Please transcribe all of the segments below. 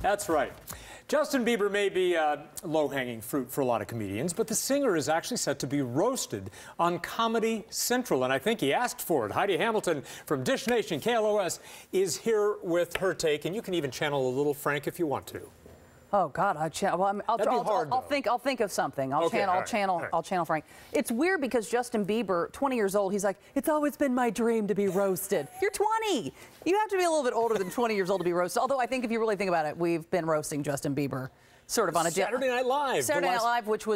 That's right. Justin Bieber may be low-hanging fruit for a lot of comedians, but the singer is actually set to be roasted on Comedy Central, and I think he asked for it. Heidi Hamilton from Dish Nation KLOS is here with her take, and you can even channel a little Frank if you want to. Oh God, I'll think of something. I'll channel Frank. It's weird because Justin Bieber, 20 years old, he's like, it's always been my dream to be roasted. You're 20. You have to be a little bit older than 20 years old to be roasted. Although I think if you really think about it, we've been roasting Justin Bieber sort of on a Saturday Night Live. Saturday Night Live, which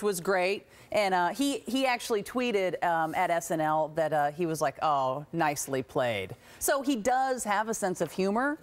was great, and he actually tweeted at SNL that he was like, oh, nicely played. So he does have a sense of humor.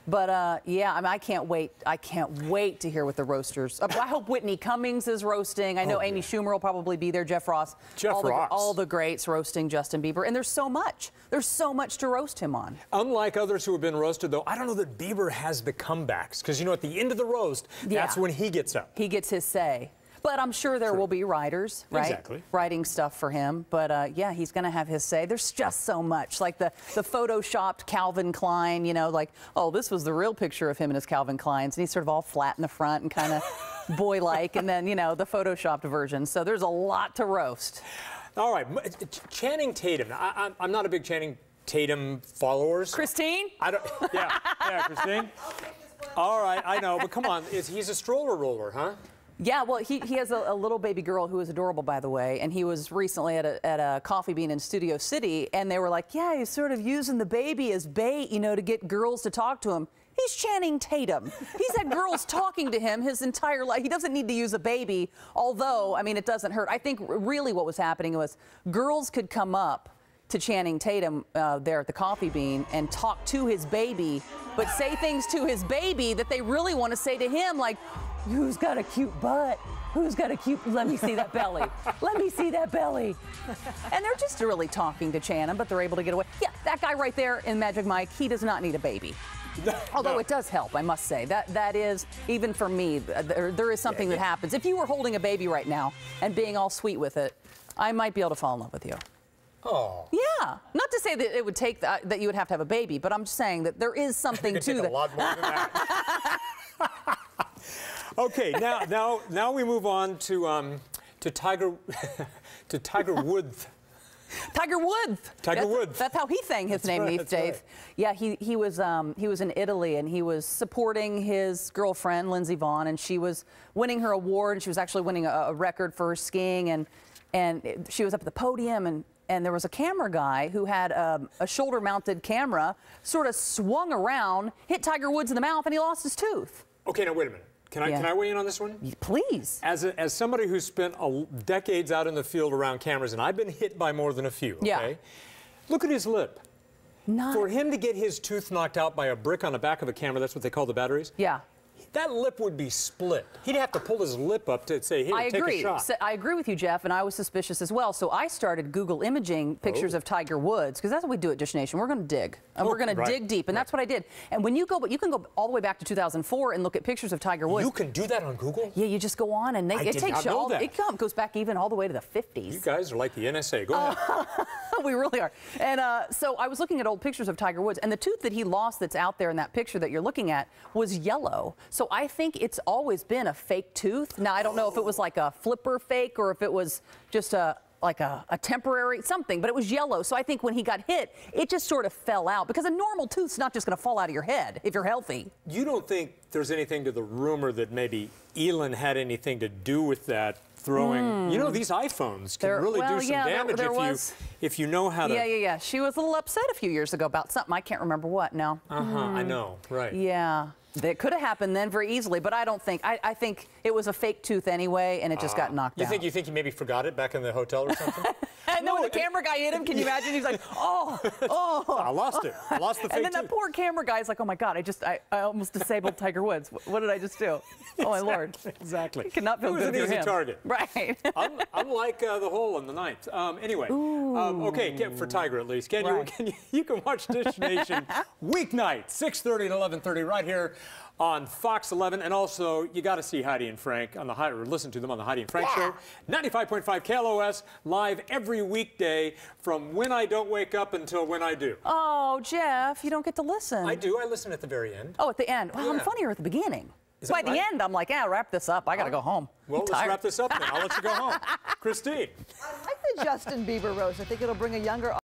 But yeah, I mean, I can't wait. I can't wait to hear what the roasters. I hope Whitney Cummings is roasting. I know Amy Schumer will probably be there. Jeff Ross. All the greats roasting Justin Bieber. And there's so much. There's so much to roast him on. Unlike others who have been roasted, though, I don't know that Bieber has the comebacks. Because, you know, at the end of the roast, that's when he gets up. He gets his say. But I'm sure there will be writers, right? Exactly. Writing stuff for him. But yeah, he's going to have his say. There's just so much. Like the photoshopped Calvin Klein, you know, like, oh, this was the real picture of him in his Calvin Kleins. And he's sort of all flat in the front and kind of boy-like. And then, you know, the photoshopped version. So there's a lot to roast. All right. Channing Tatum. I'm not a big Channing Tatum followers. Christine? I don't. Yeah, Christine. All right, I know. But come on. He's a stroller roller, huh? Yeah, well, he has a little baby girl who is adorable, by the way, and he was recently at a Coffee Bean in Studio City, and they were like, yeah, he's sort of using the baby as bait, you know, to get girls to talk to him. He's Channing Tatum. He's had girls talking to him his entire life. He doesn't need to use a baby, although, I mean, it doesn't hurt. I think really what was happening was girls could come up to Channing Tatum there at the Coffee Bean and talk to his baby, but say things to his baby that they really want to say to him, like, who's got a cute butt? Who's got a cute, let me see that belly. Let me see that belly. And they're just really talking to Channing, but they're able to get away. Yeah, that guy right there in Magic Mike, he does not need a baby. Although it does help, I must say. That is, even for me, there is something that happens. If you were holding a baby right now and being all sweet with it, I might be able to fall in love with you. Oh. Yeah. Not to say that it would take that you would have to have a baby, but I'm just saying that there is something to that. A lot more than that. Okay, now we move on to Tiger Woods. Tiger Woods. Tiger Woods. That's how he sang his name these days. Right. Yeah, he was in Italy, and he was supporting his girlfriend Lindsey Vonn, and she was winning her award, and she was actually winning a record for her skiing, and she was up at the podium, and there was a camera guy who had a shoulder-mounted camera, sort of swung around, hit Tiger Woods in the mouth, and he lost his tooth. Okay, now wait a minute. Can I weigh in on this one? Please. As somebody who's spent decades out in the field around cameras, and I've been hit by more than a few, okay? Yeah. Look at his lip. For him to get his tooth knocked out by a brick on the back of a camera, that's what they call the batteries? Yeah. That lip would be split. He'd have to pull his lip up to say, here, take a shot. I agree with you, Jeff, and I was suspicious as well. So I started Google imaging pictures of Tiger Woods, because that's what we do at Dish Nation. We're going to dig. And we're going to dig deep, and that's what I did. And when you go, you can go all the way back to 2004 and look at pictures of Tiger Woods. You can do that on Google? Yeah, you just go on, and it takes you all, it goes back even all the way to the 50s. You guys are like the NSA. Go ahead. We really are. And so I was looking at old pictures of Tiger Woods, and the tooth that he lost that's out there in that picture that you're looking at was yellow. So I think it's always been a fake tooth. Now, I don't know if it was like a flipper fake or if it was just like a temporary something, but it was yellow. So I think when he got hit, it just sort of fell out, because a normal tooth's not just going to fall out of your head if you're healthy. You don't think there's anything to the rumor that maybe Elon had anything to do with that throwing? You know, these iPhones can really do some damage if you know how to. Yeah. She was a little upset a few years ago about something. I can't remember what now. I know, right. Yeah. That could have happened then very easily, but I don't think. I think it was a fake tooth anyway, and it just got knocked out. You think he maybe forgot it back in the hotel or something? No, when the camera guy hit him, can you imagine? He's like, oh. I lost it. I lost the fake tooth. And then that poor camera guy's like, oh my God, I almost disabled Tiger Woods. What did I just do? Oh my Lord. Exactly. He cannot feel good for him. It was an easy target. Right. Unlike the hole in the ninth. Anyway, okay, for Tiger at least. You can watch Dish Nation weeknight, 6:30 to 11:30 right here on Fox 11, and also you got to see Heidi and Frank on the or listen to them on the Heidi and Frank Show. 95.5 KLOS, live every weekday from when I don't wake up until when I do. Oh, Jeff, you don't get to listen. I do. I listen at the very end. Oh, at the end. Well, I'm funnier at the beginning. By the end, I'm like, yeah, wrap this up. I got to go home. Well, let's wrap this up then. I'll let you go home. Christine. I like the Justin Bieber roast. I think it'll bring a younger